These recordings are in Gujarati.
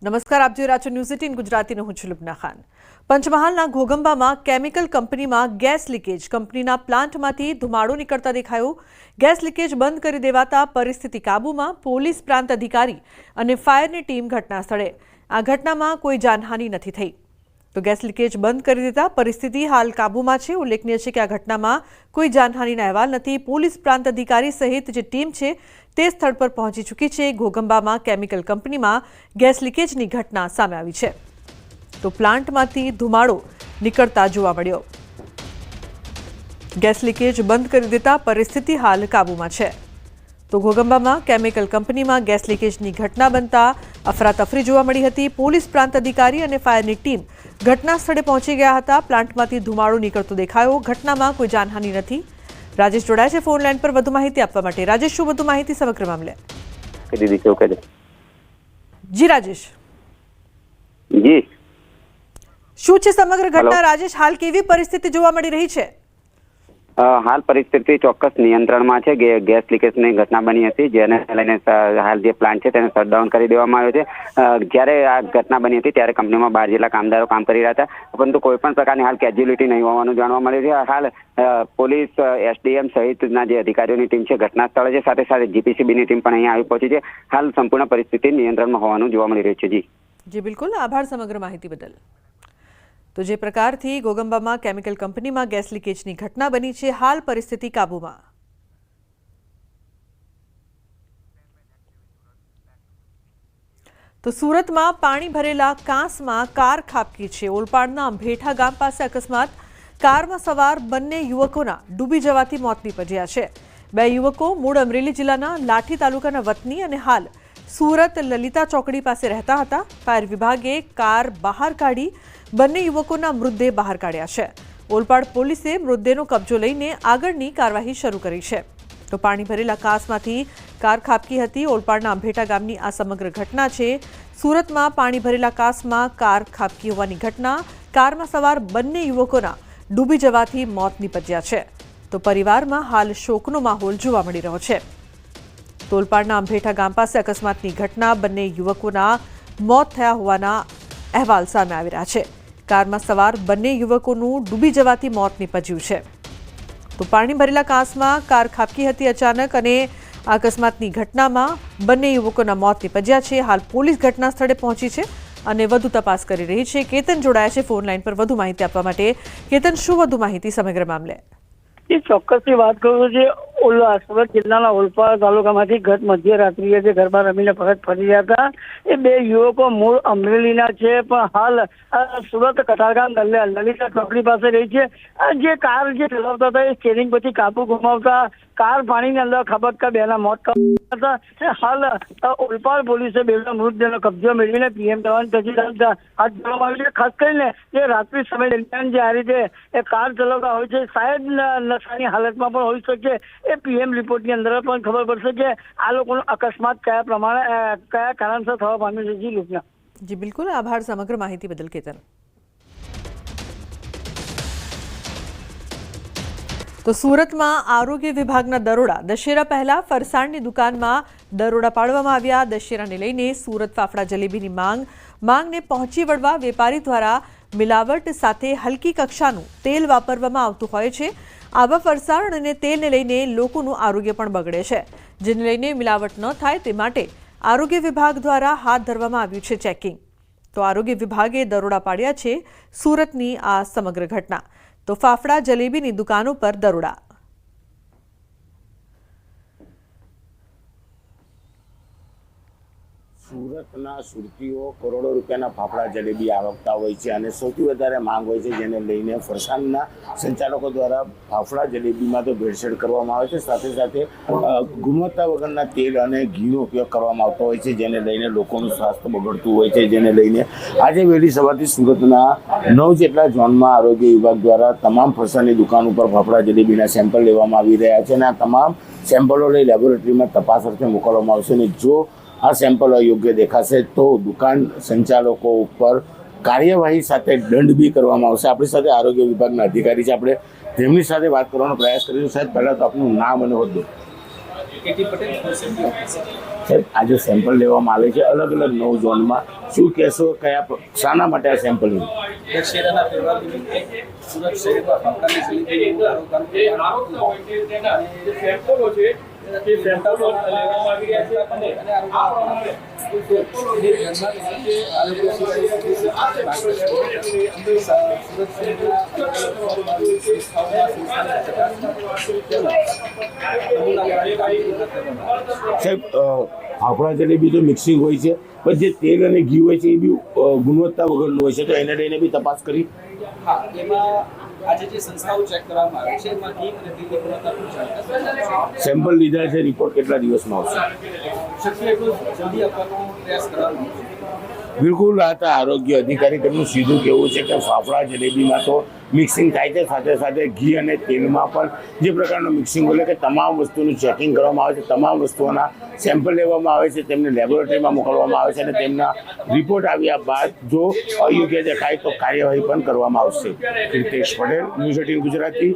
નમસ્કાર, આપ જોઈ રહ્યા છો ન્યૂઝ 18 ગુજરાતીનો હું છું લુબના ખાન। પંચમહાલના ઘોગંબામાં કેમિકલ કંપનીમાં ગેસ લીકેજ, કંપનીના પ્લાન્ટમાંથી ધુમાડો નીકળતા દેખાયો। ગેસ લીકેજ બંધ કરી દેવાતા પરિસ્થિતિ કાબૂમાં। પોલીસ પ્રાંત અધિકારી અને ફાયરની ટીમ ઘટના સ્થળે। આ ઘટનામાં કોઈ જાનહાનિ નથી થઈ, તો ગેસ લીકેજ બંધ કરી દેતા પરિસ્થિતિ હાલ કાબૂમાં છે। ઉલ્લેખનીય છે કે આ ઘટનામાં કોઈ જાનહાનિના અહેવાલ નથી। પોલીસ પ્રાંત અધિકારી સહિત જે ટીમ છે તે સ્થળ પર પહોંચી ચૂકી છે। ઘોગંબામાં કેમિકલ કંપનીમાં ગેસ લીકેજની ઘટના સામે આવી છે, તો પ્લાન્ટમાંથી ધુમાડો નીકળતા જોવા મળ્યો। ગેસ લીકેજ બંધ કરી દેતા પરિસ્થિતિ હાલ કાબૂમાં છે। તો ઘોગંબામાં કેમિકલ કંપનીમાં ગેસ લીકેજની ઘટના બનતા અફરાતફરી જોવા મળી હતી। પોલીસ પ્રાંત અધિકારી અને ફાયરની ટીમ ઘટના સ્થળે પહોંચી ગયા હતા। પ્લાન્ટમાંથી ધુમાડો નીકળતો દેખાયો। ઘટનામાં કોઈ જાનહાનિ નથી। राजेश जोड़ाया है फोन लाइन पर વધુ માહિતી આપવા માટે। राजेश, શું વધુ માહિતી સમગ્ર મામલે? જી राजेश, જી શું છે સમગ્ર ઘટના? राजेश, हाल કેવી પરિસ્થિતિ જોવા મળી રહી છે? હાલ પરિસ્થિતિ ચોક્કસ નિયંત્રણમાં છે। ગેસ લીકેજની ઘટના બની હતી, જેને લઈને હાલ જે પ્લાન્ટ છે તેને શટડાઉન કરી દેવામાં આવ્યો છે। જ્યારે આ ઘટના બની હતી ત્યારે કંપનીમાં 12 જેટલા કામદારો કામ કરી રહ્યા હતા, પરંતુ કોઈ પણ પ્રકારની હાલ કેઝ્યુઅલિટી નહીં હોવાનું જાણવા મળ્યું છે। હાલ પોલીસ, એસડીએમ સહિતના જે અધિકારીઓની ટીમ છે ઘટના સ્થળે છે, સાથે સાથે જીપીસીબીની ટીમ પણ અહીંયા આવી પહોંચી છે। હાલ સંપૂર્ણ પરિસ્થિતિ નિયંત્રણમાં હોવાનું જોવા મળી રહ્યું છે। જી બિલકુલ, આભાર સમગ્ર માહિતી બદલ। તો જે પ્રકારથી ઘોગંબામાં કેમિકલ કંપનીમાં ગેસ લીકેજની ઘટના બની છે, હાલ પરિસ્થિતિ કાબૂમાં। તો સુરતમાં પાણી ભરેલા કાંસમાં કાર ખાબકી છે। ઓલપાડના અંભેઠા ગામ પાસે અકસ્માત। કારમાં સવાર બંને યુવકોના ડૂબી જવાથી મોત નીપજ્યા છે। બે યુવકો મૂળ અમરેલી જિલ્લાના લાઠી તાલુકાના વતની અને હાલ સુરત લલિતા ચોકડી પાસે રહેતા હતા। ફાયર વિભાગે કાર બહાર કાઢી બંને યુવકોના મૃતદેહ બહાર કાઢ્યા છે। ઓલપાડ પોલીસે મૃતદેહનો કબજો લઈને આગળની કાર્યવાહી શરૂ કરી છે। તો પાણી ભરેલા કાંસમાંથી કાર ખાબકી હતી। ઓલપાડના અંભેઠા ગામની આ સમગ્ર ઘટના છે। સુરતમાં પાણી ભરેલા કાંસમાં કાર ખાબકી હોવાની ઘટના। કારમાં સવાર બંને યુવકોના ડૂબી જવાથી મોત નીપજ્યા છે। તો પરિવારમાં હાલ શોકનો માહોલ જોવા મળી રહ્યો છે। ઓલપાડના અંભેઠા ગામ પાસે અકસ્માતની ઘટના, બંને યુવકોના મોત થયા હોવાના અહેવાલ સામે આવી રહ્યા છે। કારમાં સવાર બંને યુવકોનું ડૂબી જવાથી મોત નીપજ્યું છે। તો પાણી ભરેલા કાંસમાં કાર ખાબકી હતી અચાનક, અને આ અકસ્માતની ઘટનામાં બંને યુવકોના મોત નીપજ્યા છે। હાલ પોલીસ ઘટના સ્થળે પહોંચી છે અને વધુ તપાસ કરી રહી છે। કેતન જોડાયા છે ફોન લાઈન પર વધુ માહિતી આપવા માટે। કેતન, શું વધુ માહિતી સમગ્ર મામલે? એ ચોક્કસથી વાત કરું છું, સુરત જિલ્લાના ઓલપાડ તાલુકામાંથી ગત મધ્યરાત્રિએ જે ગરબા રમીને પરત ફરી રહ્યા હતા એ બે યુવકો મૂળ અમરેલીના છે, પણ હાલ સુરત કતારગામ લલિતા ચોકડી પાસે રહી છે। જે કાર જે ચલાવતા હતા એ સ્ટીયરિંગ પછી કાબુ ગુમાવતા કાર પાણીની અંદર ખાબકતા બેના મોત હતા। હાલ ઓલપાડ પોલીસે બેના મૃતદેહનો કબજો મેળવીને પીએમ કરવાની તજવીજ હાથ ધરવામાં આવી છે। ખાસ કરીને જે રાત્રિ સમય દરમિયાન જે આ રીતે એ કાર ચલાવતા હોય છે, શાયદ નશાની હાલતમાં પણ હોઈ શકે। એ પીએમ રિપોર્ટની અંદર પણ ખબર પડશે કે આ લોકોનો અકસ્માત કયા કારણસર થવા પામ્યો છે। જી લુકના। જી બિલકુલ, આભાર સમગ્ર માહિતી બદલ કેતન। તો સુરતમાં આરોગ્ય વિભાગના દરોડા। દશેરા પહેલા ફરસાણની દુકાનમાં દરોડા પાડવામાં આવ્યા। દશેરાને લઈને સુરત ફાફડા જલેબીની માંગને પહોંચી વળવા વેપારી દ્વારા મિલાવટ સાથે હલકી કક્ષાનું તેલ વાપરવામાં આવતું હોય છે। આવા ફરસાણ અને તેલને લઈને લોકોનું આરોગ્ય પણ બગડે છે, જેને લઈને મિલાવટ ન થાય તે માટે આરોગ્ય વિભાગ દ્વારા હાથ ધરવામાં આવ્યું છે ચેકિંગ। તો આરોગ્ય વિભાગે દરોડા પાડ્યા છે સુરતની આ સમગ્ર ઘટના। તો ફાફડા જલેબીની દુકાનો પર દરોડા। સુરતના સુરતીઓ કરોડો રૂપિયાના ફાફડા જલેબી આવતા હોય છે અને સૌથી વધારે માંગ હોય છે, જેને લઈને ફરસાણના સંચાલકો દ્વારા ફાફડા જલેબીમાં તો ભેળસેળ કરવામાં આવે છે, સાથે સાથે ગુણવત્તા વગરના તેલ અને ઘીનો ઉપયોગ કરવામાં આવતો હોય છે, જેને લઈને લોકોનું સ્વાસ્થ્ય બગડતું હોય છે। જેને લઈને આજે વહેલી સવારથી સુરતના 9 જેટલા ઝોનમાં આરોગ્ય વિભાગ દ્વારા તમામ ફરસાણની દુકાન ઉપર ફાફડા જલેબીના સેમ્પલ લેવામાં આવી રહ્યા છે અને આ તમામ સેમ્પલો લઈ લેબોરેટરીમાં તપાસ અર્થે મોકલવામાં આવશે અને જો આ સેમ્પલ અયોગ્ય દેખાશે તો દુકાન સંચાલકો ઉપર કાર્યવાહી સાથે દંડ બી કરવામાં આવશે। આપણી સાથે આરોગ્ય વિભાગના અધિકારી છે, આપણે તેમની સાથે વાત કરવાનો પ્રયાસ કરીશું। સાહેબ, પહેલાં તો આપનું નામ અને હોદ્દો? સાહેબ, આ જે સેમ્પલ લેવામાં આવે છે અલગ અલગ 9 ઝોનમાં, શું કહેશો, શાના માટે આ સેમ્પલિંગ? દશેરાના તહેવાર નિમિત્તે સુરત શહેરમાં ફાફડાની જલેબીનું સેમ્પલો છે તે સેમ્પલો લેવામાં આવી રહ્યા છે અને સાહેબ, ફાફડા જલેબી તો મિક્સિંગ હોય છે, પણ જે તેલ અને ઘી હોય છે એ બી ગુણવત્તા વગરનું હોય છે, તો એને લઈને બી તપાસ કરી. હા, એમાં આજે જે સંસ્થાઓ ચેક કરવામાં આવે છે એમાં ઘી અને તેલની ગુણવત્તાનું જાણકારી સેમ્પલ લીધા છે, રિપોર્ટ કેટલા દિવસમાં આવશે? શક્ય એટલું જલ્દી આપવાનો પ્રયાસ કરવાનો છે. બિલકુલ, આ તો આરોગ્ય અધિકારી તેમનું સીધું કહેવું છે કે ફાફડા જલેબીમાં તો મિક્સિંગ થાય છે, સાથે સાથે ઘી અને તેલમાં પણ જે પ્રકારનું મિક્સિંગ હોય કે તમામ વસ્તુનું ચેકિંગ કરવામાં આવે છે, તમામ વસ્તુઓના સેમ્પલ લેવામાં આવે છે, તેમને લેબોરેટરીમાં મોકલવામાં આવે છે અને તેમના રિપોર્ટ આવ્યા બાદ જો અયોગ્ય દેખાય તો કાર્યવાહી પણ કરવામાં આવશે. રિતેશ પટેલ, ન્યૂઝ 18 ગુજરાતી,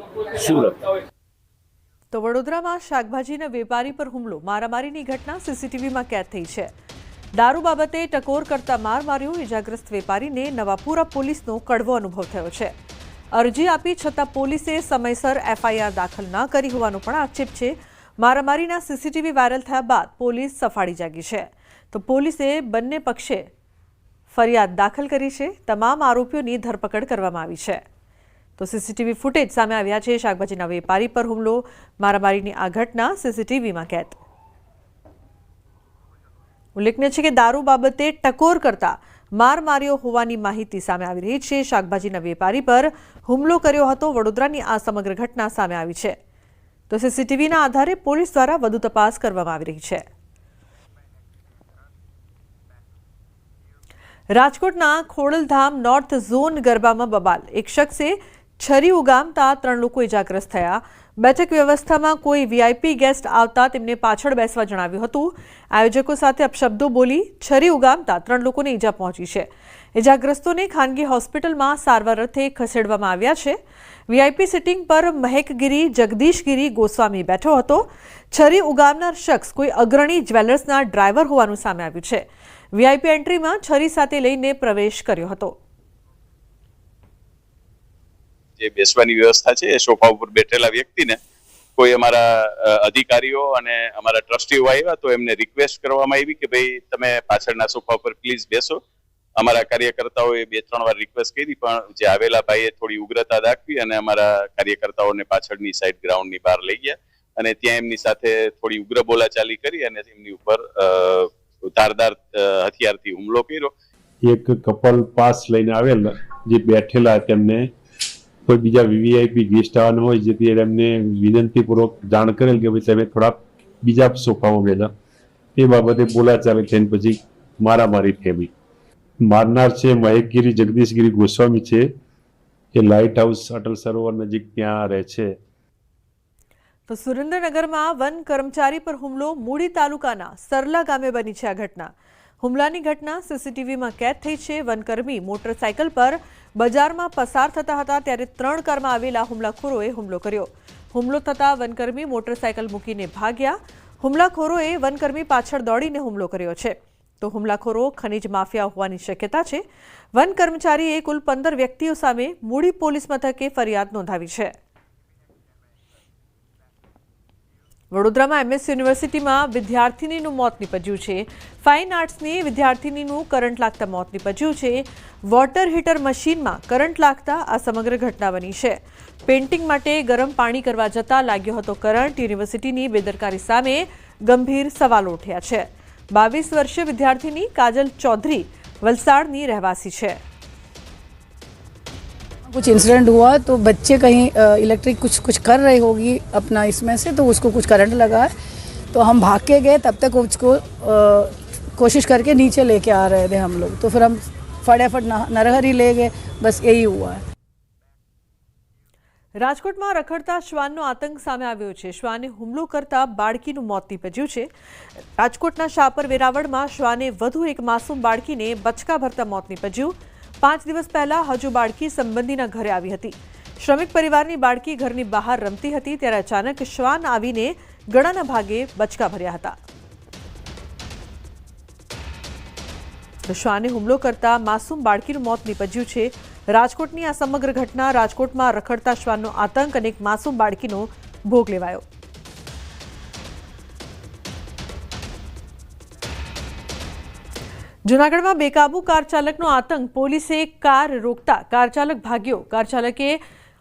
સુરત. તો વડોદરામાં શાકભાજીના વેપારી પર હુમલો, મારામારીની ઘટના સીસીટીવીમાં કેદ થઈ છે. દારૂ બાબતે ટકોર કરતા માર માર્યો, ઇજાગ્રસ્ત વેપારીને નવાપુરા પોલીસનો કડવો અનુભવ થયો છે. અરજી આપી છતાં પોલીસે સમયસર એફઆઈઆર દાખલ ન કરી હોવાનો પણ આક્ષેપ છે. મારામારીના સીસીટીવી વાયરલ થયા બાદ પોલીસ સફાળી જાગી છે. તો પોલીસે બંને પક્ષે ફરિયાદ દાખલ કરી છે. તમામ આરોપીઓની ધરપકડ કરવામાં આવી છે. તો સીસીટીવી ફૂટેજ સામે આવ્યા છે. શાકભાજીના વેપારી પર હુમલો, મારામારીની આ ઘટના સીસીટીવીમાં કેદ. ઉલ્લેખનીય છે કે દારૂ બાબતે ટકોર કરતા માર માર્યો હોવાની માહિતી સામે આવી રહી છે. શાકભાજીના વેપારી પર હુમલો કર્યો હતો. વડોદરાની આ સમગ્ર ઘટના સામે આવી છે. તો સીસીટીવીના આધારે પોલીસ દ્વારા વધુ તપાસ કરવામાં આવી રહી છે. રાજકોટના ખોડલધામ નોર્થ ઝોન ગરબામાં બબાલ, એક શખ્સે છરી ઉગામતા 3 લોકો ઇજાગ્રસ્ત થયા. બેઠક વ્યવસ્થામાં કોઈ વીઆઈપી ગેસ્ટ આવતા તેમને પાછળ બેસવા જણાવ્યું હતું. આયોજકો સાથે અપશબ્દો બોલી છરી ઉગામતા 3 લોકોને ઈજા પહોંચી છે. ઇજાગ્રસ્તોને ખાનગી હોસ્પિટલમાં સારવાર અર્થે ખસેડવામાં આવ્યા છે. વીઆઈપી સિટિંગ પર મહેકગીરી જગદીશગીરી ગોસ્વામી બેઠો હતો. છરી ઉગામનાર શખ્સ કોઈ અગ્રણી જ્વેલર્સના ડ્રાઈવર હોવાનું સામે આવ્યું છે. વીઆઈપી એન્ટ્રીમાં છરી સાથે લઈને પ્રવેશ કર્યો હતો. જે બેસવાની વ્યવસ્થા છે એ સોફા ઉપર બેઠેલા વ્યક્તિને કોઈ અમારા અધિકારીઓ અને અમારા ટ્રસ્ટીઓ આવ્યા તો એમને રિક્વેસ્ટ કરવામાં આવી કે ભાઈ તમે પાછળના સોફા ઉપર પ્લીઝ બેસો. અમારા કાર્યકર્તાઓએ 2-3 વાર રિક્વેસ્ટ કરી પણ જે આવેલા ભાઈએ થોડી ઉગ્રતા દાખવી અને અમારા કાર્યકર્તાઓને પાછળની સાઈડ ગ્રાઉન્ડની બહાર લઈ ગયા અને ત્યાં એમની સાથે થોડી ઉગ્ર બોલાચાલી કરી અને એમની ઉપર ધારદાર હથિયારથી હુમલો કર્યો. એક કપલ પાસ લઈને આવેલા જે બેઠેલા તેમને કોઈ બીજા વીવીઆઈપી ગેસ્ટ આવવાના હોય જેથી એમને વિનંતીપૂર્વક જાણ કરેલ કે ભાઈ તમે થોડા બીજા સોફામાં બેઠા. તે બાબતે બોલાચાલી થઈને પછી મારામારી થઈ. મારનાર છે મહેકગીરી જગદીશગીરી ગોસ્વામી છે. એ લાઇટ હાઉસ અટલ સરોવર નજીક ત્યાં રહે છે. તો સુરેન્દ્રનગરમાં વન કર્મચારી પર હુમલો, મૂળી તાલુકાના સરલા ગામે બની છે આ ઘટના. હુમલાની ઘટના સીસીટીવીમાં કેદ થઈ છે. વનકર્મી મોટરસાયકલ પર બજારમાં પસાર થતા હતા ત્યારે 3 કારમાં આવેલા હુમલાખોરોએ હુમલો કર્યો. હુમલો થતાં વનકર્મી મોટરસાયકલ મૂકીને ભાગ્યા. હુમલાખોરોએ વનકર્મી પાછળ દોડીને હુમલો કર્યો છે. તો હુમલાખોરો ખનીજ માફિયા હોવાની શક્યતા છે. વન કર્મચારીએ કુલ 15 વ્યક્તિઓ સામે મૂળી પોલીસ મથકે ફરિયાદ નોંધાવી છે. વડોદરામાં એમએસ યુનિવર્સિટીમાં વિદ્યાર્થિનીનું મોત નીપજ્યું છે. ફાઇન આર્ટ્સની વિદ્યાર્થિનીનું કરંટ લાગતા મોત નીપજ્યું છે. વોટર હીટર મશીનમાં કરંટ લાગતા આ સમગ્ર ઘટના બની છે. પેઇન્ટિંગ માટે ગરમ પાણી કરવા જતાં લાગ્યો હતો કરંટ. યુનિવર્સિટીની બેદરકારી સામે ગંભીર સવાલો ઉઠ્યા છે. 22 વર્ષીય વિદ્યાર્થિની કાજલ ચૌધરી વલસાડની રહેવાસી છે. कुछ इंसिडेंट हुआ तो बच्चे कहीं इलेक्ट्रिक कुछ कर रही होगी अपना इसमें से, तो उसको कुछ करंट लगा है तो हम भाग के गए. तब तक उसको कोशिश करके नीचे लेके आ रहे थे हम लोग, तो फिर हम फटाफट नरहरी ले गए. बस यही हुआ है. રાજકોટમાં રખડતા શ્વાનનો આતંક સામે આવ્યો છે. શ્વાને હુમલો કરતા બાળકીનું મોત નીપજ્યું છે. રાજકોટના શાપર વેરાવળમાં શ્વાને વધુ એક માસૂમ બાળકીને બચકા ભરતા મોત નીપજ્યું. 5 દિવસ પહેલા હજુ બાળકી સંબંધીના ઘરે આવી હતી. શ્રમિક પરિવારની બાળકી ઘરની બહાર રમતી હતી ત્યારે અચાનક શ્વાન આવીને ગળાના ભાગે બચકા ભર્યા હતા. તો શ્વાને હુમલો કરતા માસૂમ બાળકીનું મોત નીપજ્યું છે. રાજકોટની આ સમગ્ર ઘટના, રાજકોટમાં રખડતા શ્વાનનો આતંક અને એક માસૂમ બાળકીનો ભોગ લેવાયો. જૂનાગઢમાં બેકાબુ કાર ચાલકનો આતંક, પોલીસે કાર રોકતા કાર ચાલક ભાગ્યો. કાર ચાલકે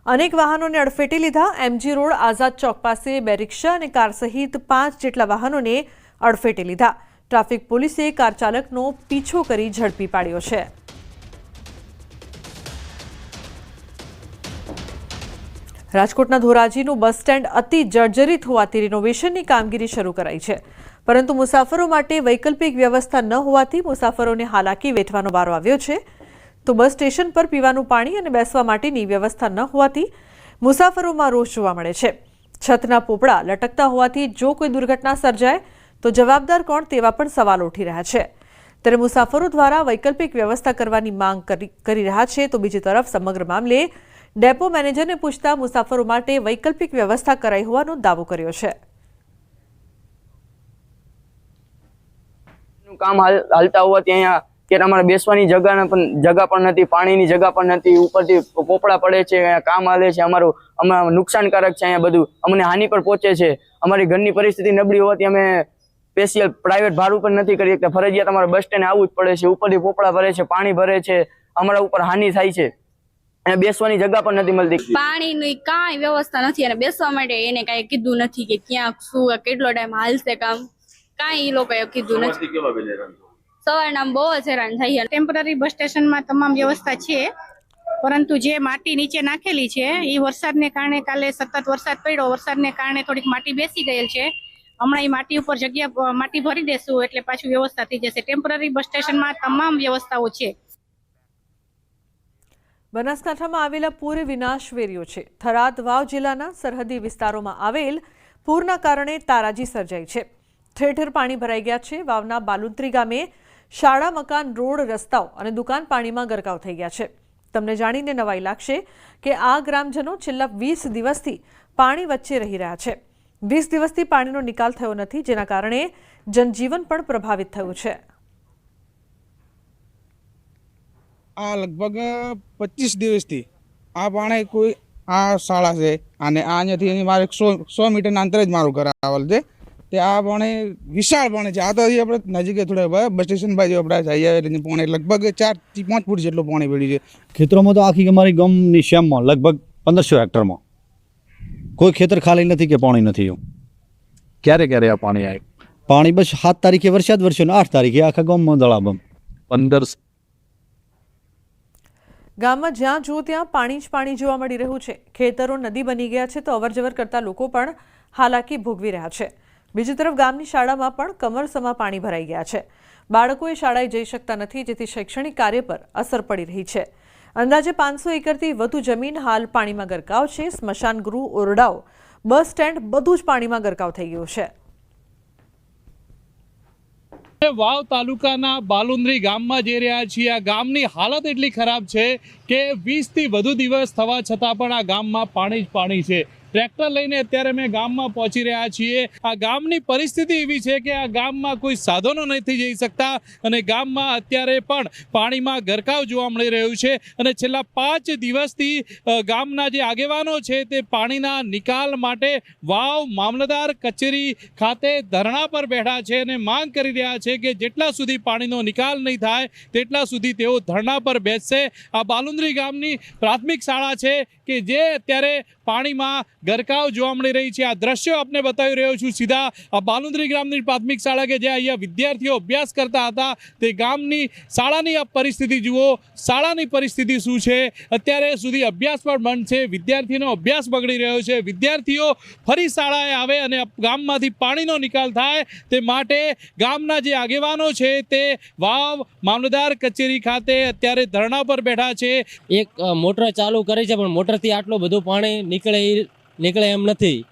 અનેક વાહનોને અડફેટે લીધા. એમજી રોડ આઝાદ ચોક પાસે 2 રિક્ષા અને કાર સહિત 5 જેટલા વાહનોને અડફેટે લીધા. ટ્રાફિક પોલીસે કાર ચાલકનો પીછો કરી ઝડપી પાડ્યો છે. રાજકોટના ધોરાજીનું બસ સ્ટેન્ડ અતિ જર્જરિત હોવાથી રિનોવેશનની કામગીરી શરૂ કરાઈ છે, પરંતુ મુસાફરો માટે વૈકલ્પિક વ્યવસ્થા ન હોવાથી મુસાફરોને હાલાકી વેઠવાનો વારો આવ્યો છે. તો બસ સ્ટેશન પર પીવાનું પાણી અને બેસવા માટેની વ્યવસ્થા ન હોવાથી મુસાફરોમાં રોષ જોવા મળે છે. છતના પોપડા લટકતા હોવાથી જો કોઈ દુર્ઘટના સર્જાય તો જવાબદાર કોણ તેવા પણ સવાલો ઉઠી રહ્યા છે. ત્યારે મુસાફરો દ્વારા વૈકલ્પિક વ્યવસ્થા કરવાની માંગ કરી રહ્યા છે. તો બીજી તરફ સમગ્ર મામલે ડેપો મેનેજરને પૂછતા મુસાફરો માટે વૈકલ્પિક વ્યવસ્થા કરાઈ હોવાનો દાવો કર્યો છે. કામ હાલતા હોવાથી અહીંયા કે અમારે બેસવાની જગા પણ નથી, પાણીની જગા પણ નથી, ઉપરથી પોપડા પડે છે, કામ હાલે છે, અમારું નુકસાનકારક છે. અહીંયા બધું અમને હાનિ પણ પહોંચે છે. અમારી ઘરની પરિસ્થિતિ નબળી હોવાથી અમે સ્પેશિયલ પ્રાઇવેટ ભાડું પણ નથી કરી શકતા. ફરજિયાત અમારે બસ સ્ટેન્ડ આવવું જ પડે છે. ઉપરથી પોપડા ભરે છે, પાણી ભરે છે, અમારા ઉપર હાનિ થાય છે. અને બેસવાની જગા પણ નથી મળતી. પાણીની કાંઈ વ્યવસ્થા નથી અને બેસવા માટે એને કાંઈ કીધું નથી કે ક્યાં શું કેટલો ટાઈમ હાલશે કામ, કાંઈ એ લોકોએ કીધું નથી. સવારના બહુ જ હેરાન થઈ. ટેમ્પરરી બસ સ્ટેશનમાં તમામ વ્યવસ્થા છે, પરંતુ જે માટી નીચે નાખેલી છે એ વરસાદને કારણે, કાલે સતત વરસાદ પડ્યો, વરસાદને કારણે થોડીક માટી બેસી ગયેલ છે. હમણાં એ માટી ઉપર માટી ભરી દેશું એટલે પાછું વ્યવસ્થા થઈ જશે. ટેમ્પરરી બસ સ્ટેશનમાં તમામ વ્યવસ્થાઓ છે. બનાસકાંઠામાં આવેલા પૂર વિનાશ વેર્યો છે. થરાદ વાવ જિલ્લાના સરહદી વિસ્તારોમાં આવેલ પૂરના કારણે તારાજી સર્જાઈ છે. ઠેર ઠેર પાણી ભરાઈ ગયા છે. વાવના બાલુંત્રી ગામે શાળા, મકાન, રોડ, રસ્તાઓ અને દુકાન પાણીમાં ગરકાવ થઈ ગયા છે. તમને જાણીને નવાઈ લાગશે કે આ ગ્રામજનો છેલ્લા 20 દિવસથી પાણી વચ્ચે રહી રહ્યા છે. 20 દિવસથી પાણીનો નિકાલ થયો નથી, જેના કારણે જનજીવન પણ પ્રભાવિત થયું છે. આ લગભગ 25 દિવસથી આ પાણી કોઈ આ શાળા છે અને આ અહીંયાથી મારે 100 મીટરના અંતરે જ મારું ઘર આવેલ છે. તે આ પાણી વિશાળ પાણી છે. આ તો આપણે નજીક થોડા બસ સ્ટેશન બાજુ આપણે જઈએ પાણી લગભગ 4 થી 5 ફૂટ જેટલું પાણી પડ્યું છે. ખેતરોમાં તો આખી અમારી ગામની શ્યામમાં લગભગ 1500 હેક્ટરમાં કોઈ ખેતર ખાલી નથી કે પાણી નથી. ક્યારે આ પાણી આવ્યું? પાણી બસ 7 તારીખે વરસાદ વરસ્યો ને 8 તારીખે આખા ગામમાં દળાબમ. 15 ગામમાં જ્યાં જુઓ ત્યાં પાણી જ પાણી જોવા મળી રહ્યું છે. ખેતરો નદી બની ગયા છે, તો અવરજવર કરતા લોકો પણ હાલાકી ભોગવી રહ્યા છે. બીજી તરફ ગામની શાળામાં પણ કમરસમાં પાણી ભરાઈ ગયા છે. બાળકોએ શાળાએ જઈ શકતા નથી, જેથી શૈક્ષણિક કાર્ય પર અસર પડી રહી છે. અંદાજે 500 એકરથી વધુ જમીન હાલ પાણીમાં ગરકાવ છે. સ્મશાન ગૃહ, ઓરડાઓ, બસ સ્ટેન્ડ બધું જ પાણીમાં ગરકાવ થઈ ગયું છે. વાવ તાલુકાના બાલુંદ્રી ગામમાં જઈ રહ્યા છીએ. આ ગામની હાલત એટલી ખરાબ છે કે 20 થી વધુ દિવસ થવા છતાં પણ આ ગામમાં પાણી જ પાણી છે. ટ્રેક્ટર લઈને અત્યારે અમે ગામમાં પહોંચી રહ્યા છીએ. આ ગામની પરિસ્થિતિ એવી છે કે આ ગામમાં કોઈ સાધનો નથી જઈ શકતા અને ગામમાં અત્યારે પણ પાણીમાં ગરકાવ જોવા મળી રહ્યું છે. અને છેલ્લા 5 દિવસથી ગામના જે આગેવાનો છે તે પાણીના નિકાલ માટે વાવ મામલતદાર કચેરી ખાતે ધરણા પર બેઠા છે અને માંગ કરી રહ્યા છે કે જેટલા સુધી પાણીનો નિકાલ નહીં થાય તેટલા સુધી તેઓ ધરણા પર બેસશે. આ બાલુંદ્રી ગામની પ્રાથમિક શાળા છે કે જે અત્યારે પાણીમાં ગરકાવ જોવા મળી રહી છે. આ દ્રશ્યો આપને બતાવી રહ્યો છું સીધા આ બાલુંદ્રી ગામની પ્રાથમિક શાળા કે જે અહીંયા વિદ્યાર્થીઓ અભ્યાસ કરતા હતા તે ગામની શાળાની આ પરિસ્થિતિ જુઓ. શાળાની પરિસ્થિતિ શું છે? અત્યારે સુધી અભ્યાસ પણ બંધ છે. વિદ્યાર્થીઓનો અભ્યાસ બગડી રહ્યો છે. વિદ્યાર્થીઓ ફરી શાળાએ આવે અને ગામમાંથી પાણીનો નિકાલ થાય તે માટે ગામના જે આગેવાનો છે તે વાવ મામલતદાર કચેરી ખાતે અત્યારે ધરણા પર બેઠા છે. એક મોટર ચાલુ કરી છે પણ મોટરથી આટલું બધું પાણી નીકળે એમ નથી.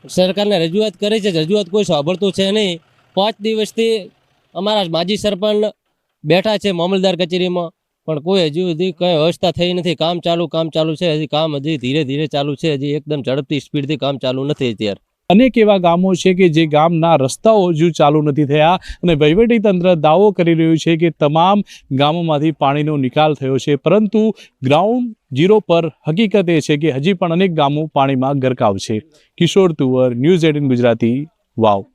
સરકારને રજૂઆત કરી છે, રજૂઆત કોઈ સાંભળતું છે નહીં. 5 દિવસથી અમારા માજી સરપંચ બેઠા છે મામલતદાર કચેરીમાં, પણ કોઈ હજુ સુધી કંઈ વ્યવસ્થા થઈ નથી. કામ ચાલુ છે. હજી કામ હજી ધીરે ધીરે ચાલુ છે. હજી એકદમ ઝડપથી સ્પીડથી કામ ચાલુ નથી અત્યારે. અનેક એવા ગામો છે કે જે ગામના રસ્તાઓ હજુ ચાલુ નથી થયા અને વહીવટીતંત્ર દાવો કરી રહ્યું છે કે તમામ ગામોમાંથી પાણીનો નિકાલ થયો છે, પરંતુ ગ્રાઉન્ડ ઝીરો પર હકીકત એ છે કે હજી પણ અનેક ગામો પાણીમાં ગરકાવ છે. કિશોર તુવર, ન્યૂઝ 18 ગુજરાતી, વાવ.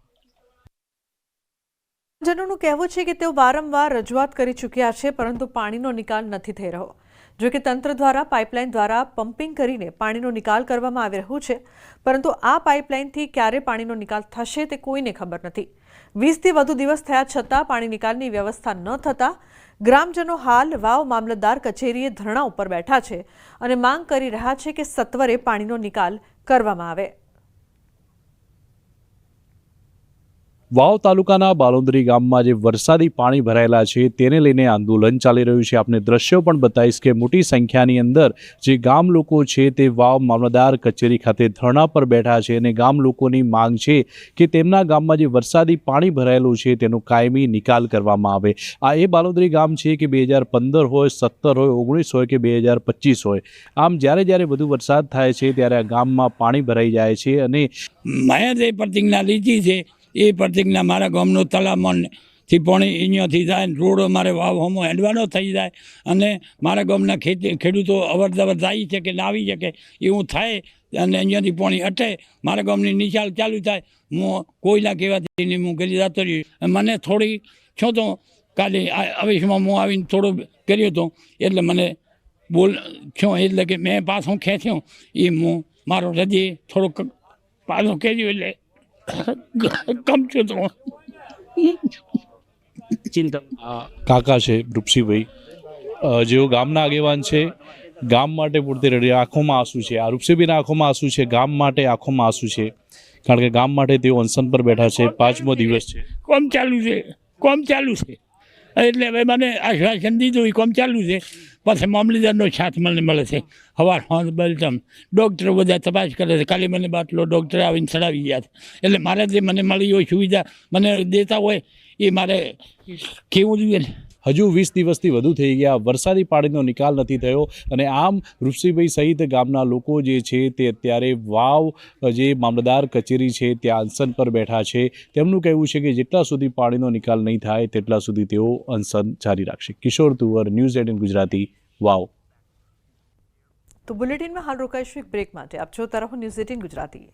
જનોનું કહેવું છે કે તેઓ વારંવાર રજૂઆત કરી ચૂક્યા છે, પરંતુ પાણીનો નિકાલ નથી થઈ રહ્યો. જો કે તંત્ર દ્વારા પાઇપલાઇન દ્વારા પમ્પિંગ કરીને પાણીનો નિકાલ કરવામાં આવી રહ્યો છે, પરંતુ આ પાઇપલાઇનથી ક્યારે પાણીનો નિકાલ થશે તે કોઈને ખબર નથી. 20થી વધુ દિવસ થયા છતાં પાણી નિકાલની વ્યવસ્થા ન થતાં ગ્રામજનો હાલ વાવ મામલતદાર કચેરીએ ધરણા ઉપર બેઠા છે અને માંગ કરી રહ્યા છે કે સત્વરે પાણીનો નિકાલ કરવામાં આવે. વાવ તાલુકાના બાલોંદરી ગામમાં જે વરસાદી પાણી ભરાયેલા છે તેને લઈને આંદોલન ચાલી રહ્યું છે. આપને દ્રશ્યો પણ બતાવીશ કે મોટી સંખ્યાની અંદર જે ગામ લોકો છે તે વાવ મામલતદાર કચેરી ખાતે ધરણા પર બેઠા છે અને ગામ લોકોની માંગ છે કે તેમના ગામમાં જે વરસાદી પાણી ભરાયેલું છે તેનો કાયમી નિકાલ કરવામાં આવે. આ એ બાલોંદરી ગામ છે કે 2015 હોય, 17 હોય, 19 હોય કે 2025 હોય, આમ જ્યારે વધુ વરસાદ થાય છે ત્યારે આ ગામમાં પાણી ભરાઈ જાય છે. અને મેં જે પ્રતિજ્ઞા લીધી છે એ પ્રતિજ્ઞા મારા ગામનો તલામણથી પાણી અહીંયાથી જાય, રોડ અમારે વાવ હમો હેડવાનો થઈ જાય અને મારા ગામના ખેડૂતો અવરજવર જાય છે કે ના આવી શકે એવું થાય અને અહીંયાથી પાણી હટે, મારા ગામની નિશાળ ચાલુ થાય. હું કોઈના કહેવાથી હું કરી જતો રહ્યો. મને થોડી છો તો કાલે આવેશમાં હું આવીને થોડો કર્યો હતો એટલે મને બોલ છો એટલે કે મેં પાછો ખેંચ્યો એ હું મારો હજી થોડો પાછો કર્યો એટલે કાકા છે રૂપસીભાઈ, જેઓ ગામના આગેવાન છે, ગામ માટે પૂરતી રડી આંખોમાં આંસુ છે. આ રૂપસીભાઈના આંખોમાં આંસુ છે, ગામ માટે આંખોમાં આંસુ છે, કારણ કે ગામ માટે તેઓ અનશન પર બેઠા છે. 5મો દિવસ છે, કોમ ચાલુ છે એટલે હવે મને આશ્વાસન દીધું એ કોમ ચાલુ છે. પછી મામલતદારનો સાથ મને મળે છે. હવાર બલતમ ડૉક્ટરો બધા તપાસ કરે છે. કાલે મને બાટલો ડૉક્ટર આવીને ચડાવી ગયા છે. એટલે મારે જે મને મળી હોય સુવિધા મને દેતા હોય એ મારે કેવું જોઈએ ને. હજુ 20 દિવસથી વધુ થઈ ગયા, વરસાદી પાણીનો નિકાલ નથી થયો અને આમ રૂપસીભાઈ સહિત ગામના લોકો જે છે તે અત્યારે વાવ જે મામલતદાર કચેરી છે ત્યાં અનશન પર બેઠા છે. તેમનું કહેવું છે કે જેટલા સુધી પાણીનો નિકાલ નહીં થાય તેટલા સુધી તેઓ અનશન જારી રાખશે. કિશોર તુવર, ન્યૂઝ 18 ગુજરાતી, વાવ. તો બુલેટિનમાં હાલ રોકાઈશું એક બ્રેક માટે. આપ જોતા રહો ન્યૂઝ 18 ગુજરાતી.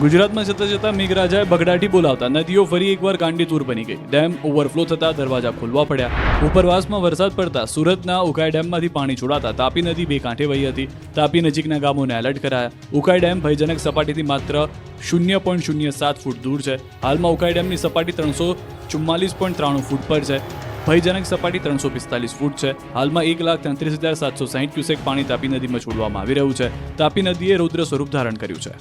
ગુજરાતમાં જતા જતા મેઘરાજાએ બગડાટી બોલાવતા નદીઓ ફરી એકવાર ગાંડીતુર બની ગઈ. ડેમ ઓવરફ્લો થતા દરવાજા ખોલવા પડ્યા. ઉપરવાસમાં વરસાદ પડતા સુરતના ઉકાઈ ડેમમાંથી પાણી છોડાતા તાપી નદી બે કાંઠે વહી હતી. તાપી નજીકના ગામોને એલર્ટ કરાયા. ઉકાઈ ડેમ ભયજનક સપાટીથી માત્ર 0.07 ફૂટ દૂર છે. હાલમાં ઉકાઈ ડેમની સપાટી 344.93 ફૂટ પર છે. ભયજનક સપાટી 345 ફૂટ છે. હાલમાં 1,33,760 ક્યુસેક પાણી તાપી નદીમાં છોડવામાં આવી રહ્યું છે. તાપી નદીએ રૌદ્ર સ્વરૂપ ધારણ કર્યું છે.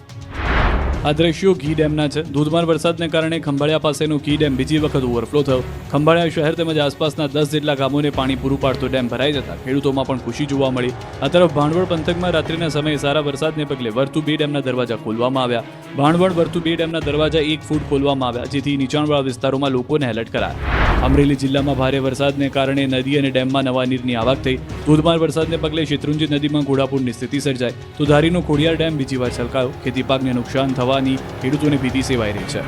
આ દ્રશ્યો ઘી ડેમના છે. ધોધમાર વરસાદને કારણે ખંભાળિયા પાસેનો ઘી ડેમ બીજી વખત ઓવરફ્લો થયો. ખંભાળિયા શહેર તેમજ આસપાસના 10 જેટલા ગામોને પાણી પૂરું પાડતો ડેમ ભરાઈ જતા ખેડૂતોમાં પણ ખુશી જોવા મળી. આ તરફ ભાણવડ પંથકમાં રાત્રિના સમયે સારા વરસાદને પગલે વર્તુ 2 ડેમના દરવાજા ખોલવામાં આવ્યા. ભાણવડ વર્તુ 2 ડેમના દરવાજા 1 ફૂટ ખોલવામાં આવ્યા, જેથી નીચાણવાળા વિસ્તારોમાં લોકોને એલર્ટ કરાયા. અમરેલી જિલ્લામાં ભારે વરસાદને કારણે નદી અને ડેમમાં નવા નીરની આવક થઈ. ધોધમાર વરસાદને પગલે શેત્રુંજી નદીમાં ઘોડાપૂરની સ્થિતિ સર્જાઈ તો ધારીનો ખોડિયાર ડેમ બીજી વાર છલકાયો. ખેતી પાકને નુકસાન થવાની ખેડૂતોને ભીતિ સેવાઈ રહી છે.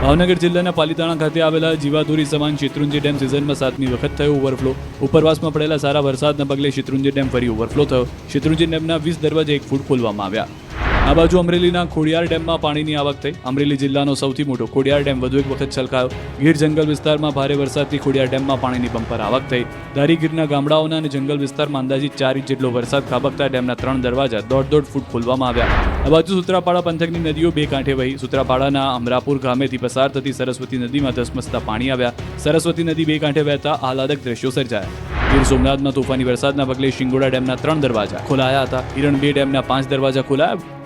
ભાવનગર જિલ્લાના પાલીતાણા ખાતે આવેલા જીવાદોરી સમાન શેત્રુંજી ડેમ સિઝનમાં 7મી વખત થયો ઓવરફ્લો. ઉપરવાસમાં પડેલા સારા વરસાદના પગલે શેત્રુંજી ડેમ ફરી ઓવરફ્લો થયો. શેત્રુંજી ડેમના 20 દરવાજા 1 ફૂટ ખોલવામાં આવ્યા. આ બાજુ અમરેલીના ખોડિયાર ડેમમાં પાણીની આવક થઈ. અમરેલી જિલ્લાનો સૌથી મોટો ખોડિયાર ડેમ વધુ એક વખત છલકાયો. ગીર જંગલ વિસ્તારમાં ભારે વરસાદથી ખોડિયાર ડેમમાં પાણીની બમ્પર આવક થઈ. ધારી ગીરના ગામડાઓના અને જંગલ વિસ્તારમાં અંદાજિત 4 ઇંચ જેટલો વરસાદ ખાબકતા ડેમના 3 દરવાજા 1.5 ફૂટ ખોલવામાં આવ્યા. આ બાજુ સુત્રાપાડા પંથકની નદીઓ બે કાંઠે વહી. સુત્રાપાડાના અમરાપુર ગામેથી પસાર થતી સરસ્વતી નદીમાં ધસમસતા પાણી આવ્યા. સરસ્વતી નદી બે કાંઠે વહેતા આહલાદક દ્રશ્યો સર્જાયા. ગીર સોમનાથમાં તોફાની વરસાદના પગલે શિંગોડા ડેમના 3 દરવાજા ખોલાયા હતા. હિરણ 2 ડેમના 5 દરવાજા ખોલાયા.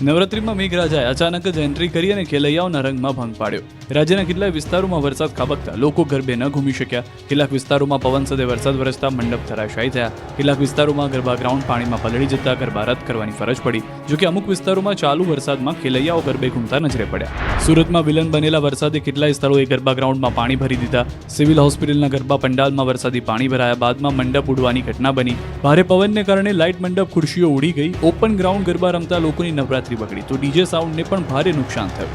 નવરાત્રીમાં મેઘરાજાએ અચાનક જ એન્ટ્રી કરી અને ખેલૈયાઓના રંગમાં ભંગ પાડ્યો. રાજ્યના કેટલાય વિસ્તારોમાં વરસાદ ખાબકતા લોકો ગરબે ન ઘૂમી શક્યા. કેટલાક વિસ્તારોમાં પવન સાથે વરસાદ વરસતા મંડપ ધરાશાયી થયા. કેટલાક વિસ્તારોમાં ગરબા ગ્રાઉન્ડ પાણીમાં પલળી જતા ગરબા રદ કરવાની ફરજ પડી. જોકે અમુક વિસ્તારોમાં ચાલુ વરસાદમાં ખેલૈયાઓ ગરબે ઘૂમતા નજરે પડ્યા. સુરતમાં વિલન બનેલા વરસાદે કેટલાય સ્થળોએ ગરબા ગ્રાઉન્ડમાં પાણી ભરી દીધા. સિવિલ હોસ્પિટલના ગરબા પંડાલમાં વરસાદી પાણી ભરાયા બાદમાં મંડપ ઉડવાની ઘટના બની. ભારે પવનને કારણે લાઇટ મંડપ ખુરશીઓ ઉડી ગઈ. ઓપન ગ્રાઉન્ડ ગરબા રમતા લોકોની નવરાત્રી બગડી તો ડીજે સાઉન્ડને પણ ભારે નુકસાન થયું.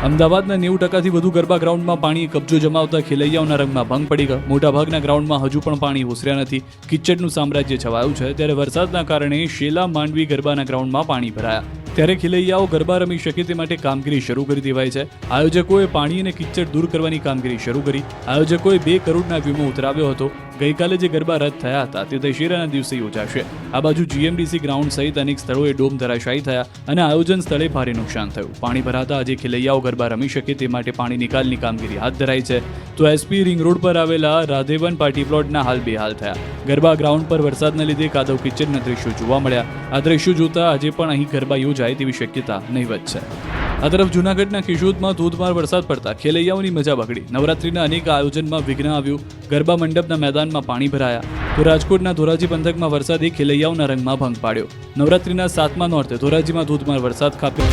અમદાવાદના 90% વધુ ગરબા ગ્રાઉન્ડમાં પાણીએ કબજો જમાવતા ખેલૈયાઓના રંગમાં ભંગ પડી ગયા. મોટાભાગના ગ્રાઉન્ડમાં હજુ પણ પાણી ઓસર્યા નથી. કિચડનું સામ્રાજ્ય છવાયું છે. ત્યારે વરસાદના કારણે શેલા માંડવી ગરબાના ગ્રાઉન્ડમાં પાણી ભરાયા. ત્યારે ખેલૈયાઓ ગરબા રમી શકે તે માટે કામગીરી શરૂ કરી દેવાઈ છે. આયોજકોએ પાણી અને કિચડ દૂર કરવાની કામગીરી શરૂ કરી. આયોજકોએ 2 કરોડના વીમો ઉતરાવ્યો હતો. ગઈકાલે જે ગરબા રદ થયા હતા તે દશેરાના દિવસે યોજાશે. આ બાજુ GMDC ગ્રાઉન્ડ સહિત અનેક સ્થળોએ ડોમ ધરાશાયી થયા અને આયોજન સ્થળે ભારે નુકસાન થયું. પાણી ભરાતા આજે ખેલૈયાઓ ગરબા રમી શકે તે માટે પાણી નિકાલની કામગીરી હાથ ધરાઈ છે. તો SP રિંગ રોડ પર આવેલા રાધેવન પાર્ટી પ્લોટના હાલ બેહાલ થયા. ગરબા ગ્રાઉન્ડ પર વરસાદના લીધે કાદવ કિચડના દ્રશ્યો જોવા મળ્યા. આ દ્રશ્યો જોતા આજે પણ અહીં ગરબા યોજાય તેવી શક્યતા નહીવત છે. આ તરફ જૂનાગઢના કેશોદમાં ધોધમાર વરસાદ પડતા ખેલૈયાઓની મજા બગડી. નવરાત્રીના અનેક આયોજનમાં વિઘ્ન આવ્યું. ગરબા મંડપના મેદાનમાં પાણી ભરાયા. તો રાજકોટના ધોરાજી પંથકમાં વરસાદે ખેલૈયાઓના રંગમાં ભંગ પાડ્યો. નવરાત્રીના 7મા નોરતે ધોરાજીમાં ધોધમાર વરસાદ ખાબક્યો.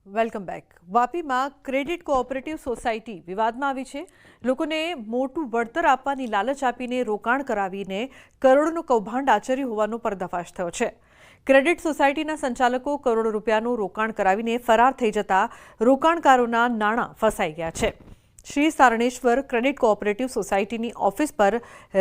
Welcome back. વાપીમાં ક્રેડિટ કોઓપરેટિવ સોસાયટી વિવાદમાં આવી છે. લોકોને મોટું વળતર આપવાની લાલચ આપીને રોકાણ કરાવીને કરોડોનું કૌભાંડ આચર્યું હોવાનો પર્દાફાશ થયો છે. ક્રેડિટ સોસાયટીના સંચાલકો કરોડો રૂપિયાનું રોકાણ કરાવીને ફરાર થઈ જતા રોકાણકારોના નાણાં ફસાઈ ગયા છે. શ્રી સારણેશ્વર ક્રેડિટ કોઓપરેટિવ સોસાયટીની ઓફિસ પર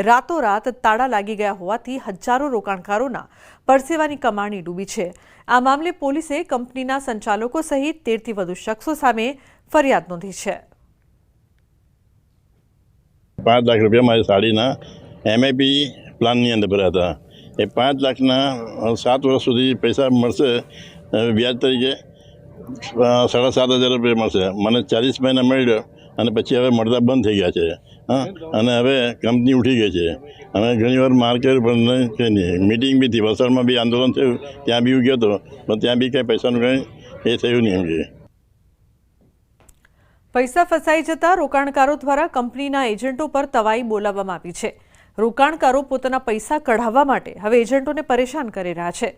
રાતોરાત તાળા લાગી ગયા હોવાથી હજારો રોકાણકારોના પરસેવાની કમાણી ડૂબી છે. આ મામલે પોલીસે કંપનીના સંચાલકો સહિત 13થી વધુ શખ્સો સામે ફરિયાદ નોંધી છે. 5 લાખ રૂપિયા મારી સાડીના MAP પ્લાનની અંદર ભર્યા હતા. એ 5 લાખના 7 વર્ષ સુધી પૈસા મળશે વ્યાજ તરીકે 7,500 રૂપિયા મળશે. મને 40 મહિના મળ્યો અને પછી હવે મળતા બંધ થઈ ગયા છે. અને હવે કંપની ઉઠી ગઈ છે. અને ઘણીવાર માર્કેટ પણ છે નહીં. મિટિંગ બી થઈ, વલસાડમાં બી આંદોલન થયું, ત્યાં બી ગયો હતો પણ ત્યાં બી કંઈ પૈસાનું કંઈ એ થયું નહીં. એમ કે પૈસા ફસાઈ જતા રોકાણકારો દ્વારા કંપનીના એજન્ટો પર તવાઈ બોલાવવામાં આવી છે. રોકાણકારો પોતાના પૈસા કઢાવવા માટે હવે એજન્ટોને પરેશાન કરી રહ્યા છે,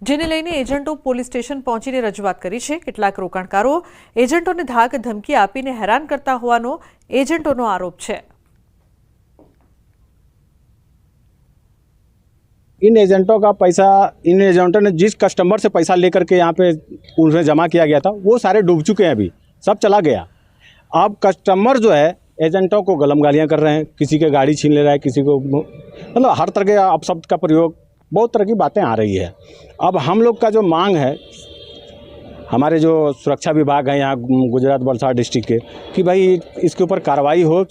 જેને લઈને એજન્ટો પોલીસ સ્ટેશન પહોંચીને રજૂઆત કરી છે. કેટલાક રોકાણકારો એજન્ટોને ધાક ધમકી આપીને હેરાન કરતા હોવાનો એજન્ટોનો આરોપ છે. इन एजेंटों का पैसा, इन एजेंटों ने जिस कस्टमर से पैसा लेकर के यहाँ पे उन्हें जमा किया गया था वो सारे डूब चुके हैं. अभी सब चला गया. अब कस्टमर जो है एजेंटों को गलम गालियाँ कर रहे हैं, किसी के गाड़ी छीन ले रहा है, किसी को मतलब हर तरह के अपशब्द का प्रयोग, बहुत तरह की बातें आ रही है. अब हम लोग का जो मांग है, हमारे जो सुरक्षा विभाग है यहाँ गुजरात वलसाड़ डिस्ट्रिक्ट के, कि भाई इसके ऊपर कार्रवाई हो.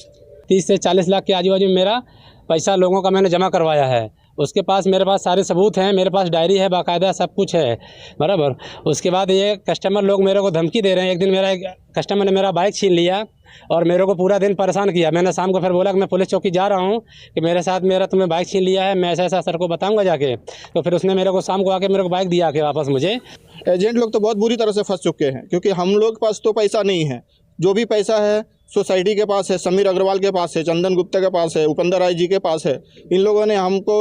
30 से 40 लाख के आजू बाजू मेरा पैसा लोगों का मैंने जमा करवाया है. उसके पास मेरे पास सारे सबूत हैं, मेरे पास डायरी है, बाकायदा सब कुछ है, बराबर. उसके बाद ये कस्टमर लोग मेरे को धमकी दे रहे हैं. एक दिन मेरा कस्टमर ने मेरा बाइक छीन लिया और मेरे को पूरा दिन परेशान किया. मैंने शाम को फिर बोला कि मैं पुलिस चौकी जा रहा हूँ कि मेरे साथ तुम्हें बाइक छीन लिया है, मैं ऐसा ऐसा सर को बताऊँगा जाके. तो फिर उसने मेरे को शाम को आके मेरे को बाइक दिया के वापस मुझे. एजेंट लोग तो बहुत बुरी तरह से फंस चुके हैं, क्योंकि हम लोग के पास तो पैसा नहीं है. जो भी पैसा है सोसाइटी के पास है, समीर अग्रवाल के पास है, चंदन गुप्ता के पास है, उपेंद्र राय जी के पास है. इन लोगों ने हमको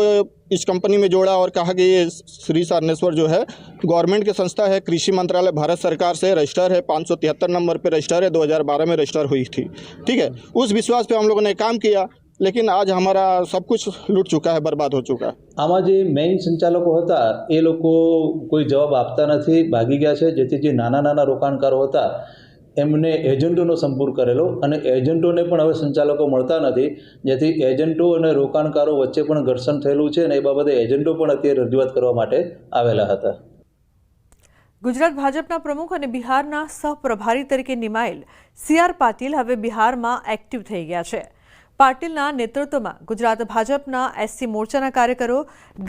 इस कंपनी में जोड़ा और कहा कि ये श्री सारनेश्वर जो है गवर्नमेंट की संस्था है, कृषि मंत्रालय भारत सरकार से रजिस्टर है, 573 नंबर पे रजिस्टर है, 2012 में रजिस्टर हुई थी. ठीक है, उस विश्वास पे हम लोगों ने काम किया, लेकिन आज हमारा सब कुछ लूट चुका है, बर्बाद हो चुका है. આમાં જે મેઇન સંચાલકો હતા એ લોકો કોઈ જવાબ આપતા નથી, ભાગી ગયા છે. જેથી જે નાના નાના રોકાણકારો હતા એમને એજન્ટોનો સંપર્ક કરેલો અને એજન્ટોને પણ હવે સંચાલકો મળતા નથી, જેથી એજન્ટો અને રોકાણકારો વચ્ચે પણ ઘર્ષણ થયેલું છે અને એ બાબતે એજન્ટો પણ અત્યારે રજૂઆત કરવા માટે આવેલા હતા. ગુજરાત ભાજપના પ્રમુખ અને બિહારના સહપ્રભારી તરીકે નિમાયેલ CR પાટીલ હવે બિહારમાં એક્ટિવ થઈ ગયા છે. પાટીલના નેતૃત્વમાં ગુજરાત ભાજપના SC મોરચાના કાર્યકરો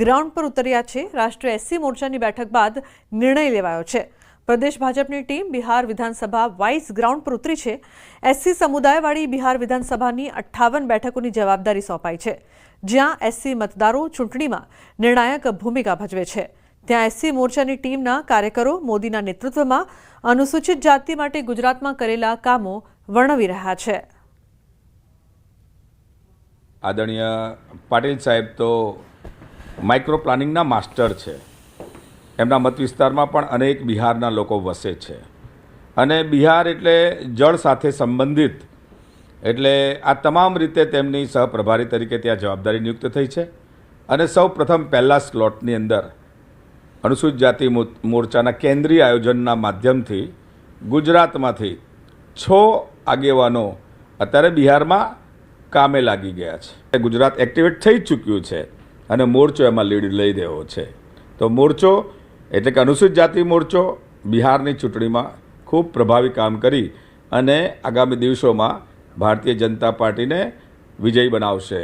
ગ્રાઉન્ડ પર ઉતર્યા છે. રાષ્ટ્રીય SC મોરચાની બેઠક બાદ નિર્ણય લેવાયો છે. પ્રદેશ ભાજપની ટીમ બિહાર વિધાનસભા વાઇસ ગ્રાઉન્ડ પર ઉતરી છે. એસસી સમુદાયવાળી બિહાર વિધાનસભાની 58 બેઠકોની જવાબદારી સોંપાઈ છે, જ્યાં એસસી મતદારો ચૂંટણીમાં નિર્ણાયક ભૂમિકા ભજવે છે. ત્યાં એસસી મોરચાની ટીમના કાર્યકરો મોદીના નેતૃત્વમાં અનુસૂચિત જાતિ માટે ગુજરાતમાં કરેલા કામો વર્ણવી રહ્યા છે. આદરણીય પાટીલ સાહેબ તો માઇક્રો પ્લાનિંગના માસ્ટર છે. એમના મત વિસ્તારમાં પણ અનેક બિહારના લોકો વસે છે અને બિહાર એટલે જળ સાથે સંબંધિત, એટલે આ તમામ રીતે તેમની સહપ્રભારી તરીકે ત્યાં જવાબદારી નિયુક્ત થઈ છે. અને સૌ પ્રથમ પહેલા સ્લોટની અંદર અનુસૂચિત જાતિ મોરચાના કેન્દ્રીય આયોજનના માધ્યમથી ગુજરાતમાંથી 6 આગેવાનો અત્યારે બિહારમાં કામે લાગી ગયા છે. ગુજરાત એક્ટિવેટ થઈ ચૂક્યું છે અને મોરચો એમાં લીડ લઈ રહ્યો છે. તો મોરચો એટલે કે અનુસૂચિત જાતિ મોરચો બિહારની ચૂંટણીમાં ખૂબ પ્રભાવી કામ કરી અને આગામી દિવસોમાં ભારતીય જનતા પાર્ટીને વિજયી બનાવશે.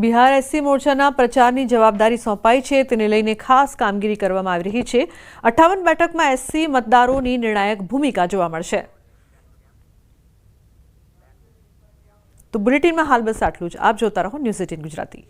બિહાર એસસી મોરચાના પ્રચારની જવાબદારી સોંપાઈ છે, તેને લઈને ખાસ કામગીરી કરવામાં આવી રહી છે. 58 બેઠકમાં એસસી મતદારોની નિર્ણાયક ભૂમિકા જોવા મળશે. તો બુલેટિનમાં હાલ બસ આટલું જ. આપ જોતા રહો ન્યૂઝ 18 ગુજરાતી.